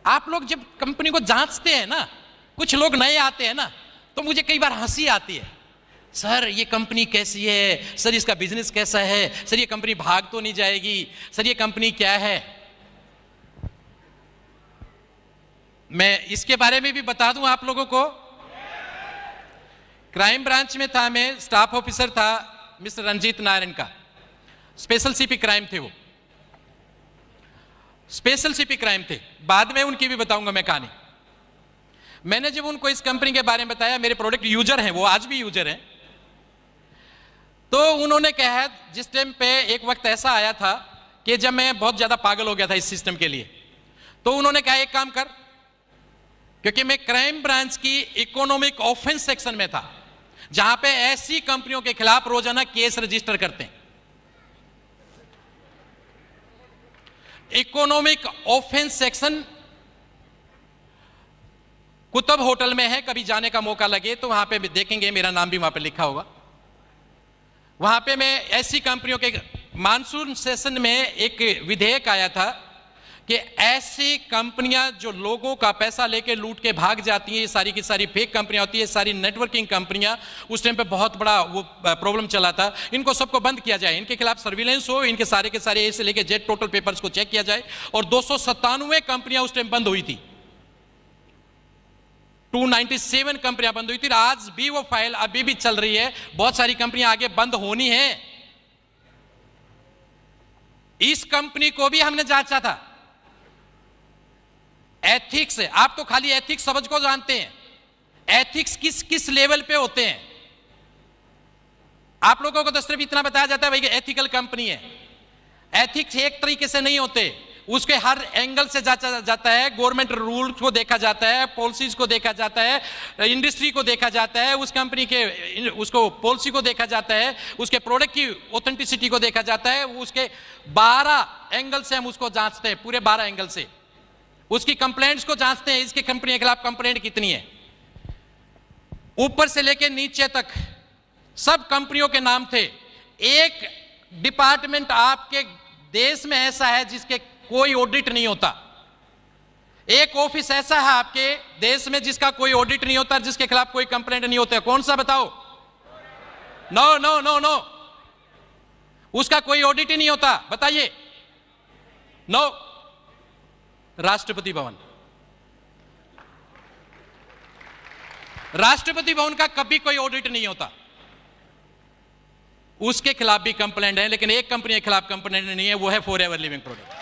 आप लोग जब कंपनी को जांचते हैं ना, कुछ लोग नए आते हैं ना, तो मुझे कई बार हंसी आती है, सर ये कंपनी कैसी है, सर इसका बिजनेस कैसा है, सर ये कंपनी भाग तो नहीं जाएगी, सर ये कंपनी क्या है। मैं इसके बारे में भी बता दूं आप लोगों को। क्राइम ब्रांच में था, मैं स्टाफ ऑफिसर था मिस्टर रंजीत नारायण का, स्पेशल सीपी क्राइम थे वो, स्पेशल सीपी क्राइम थे। बाद में उनकी भी बताऊंगा मैं कहानी। मैंने जब उनको इस कंपनी के बारे में बताया, मेरे प्रोडक्ट यूजर हैं वो, आज भी यूजर हैं, तो उन्होंने कहा, जिस टाइम पे एक वक्त ऐसा आया था कि जब मैं बहुत ज्यादा पागल हो गया था इस सिस्टम के लिए, तो उन्होंने कहा एक काम कर, क्योंकि मैं क्राइम ब्रांच की इकोनॉमिक ऑफेंस सेक्शन में था, जहां पे ऐसी कंपनियों के खिलाफ रोजाना केस रजिस्टर करते हैं। Economic offence section Qutub hotel में है, कभी जाने का मौका लगे तो वहां पे भी देखेंगे, मेरा नाम भी वहां पे लिखा होगा। वहां पे मैं ऐसी कंपनियों के, मानसून सेशन में एक विधेयक आया था कि ऐसी कंपनियां जो लोगों का पैसा लेके लूट के भाग जाती हैं, ये सारी की सारी फेक कंपनियां होती है, सारी नेटवर्किंग कंपनियां, उस टाइम पे बहुत बड़ा वो प्रॉब्लम चला था, इनको सबको बंद किया जाए, इनके खिलाफ सर्विलेंस हो, इनके सारे के सारे ए से लेके जेड टोटल पेपर्स को चेक किया जाए। और 297 कंपनियां उस टाइम बंद हुई थी, 297 कंपनियां बंद हुई थी। आज भी वो फाइल अभी भी चल रही है, बहुत सारी कंपनियां आगे बंद होनी है। इस कंपनी को भी हमने जांचा था, एथिक्स है, आप तो खाली एथिक्स समझ को जानते हैं, एथिक्स किस किस लेवल पे होते हैं। आप लोगों को तो सिर्फ इतना बताया जाता है भाई कि एथिकल कंपनी है। एथिक्स एक तरीके से नहीं होते, उसके हर एंगल से जांचा जाता है, गवर्नमेंट रूल को देखा जाता है, पॉलिसीज को देखा जाता है, इंडस्ट्री को देखा जाता है, उस कंपनी के उसको पॉलिसी को देखा जाता है, उसके प्रोडक्ट की ऑथेंटिसिटी को देखा जाता है, उसके 12 एंगल से हम उसको जांचते हैं, पूरे 12 एंगल से उसकी कंप्लेंट्स को जांचते हैं, इसकी कंपनी के खिलाफ कंप्लेंट कितनी है, ऊपर से लेके नीचे तक सब कंपनियों के नाम थे। एक डिपार्टमेंट आपके देश में ऐसा है जिसके कोई ऑडिट नहीं होता, एक ऑफिस ऐसा है आपके देश में जिसका कोई ऑडिट नहीं होता, जिसके खिलाफ कोई कंप्लेंट नहीं होता। कौन सा बताओ? नो नो नो नो, उसका कोई ऑडिट ही नहीं होता, बताइए। नो, राष्ट्रपति भवन। राष्ट्रपति भवन का कभी कोई ऑडिट नहीं होता, उसके खिलाफ भी कंप्लेंट है, लेकिन एक कंपनी के खिलाफ कंप्लेंट नहीं है, वो है फॉरएवर लिविंग प्रोडक्ट।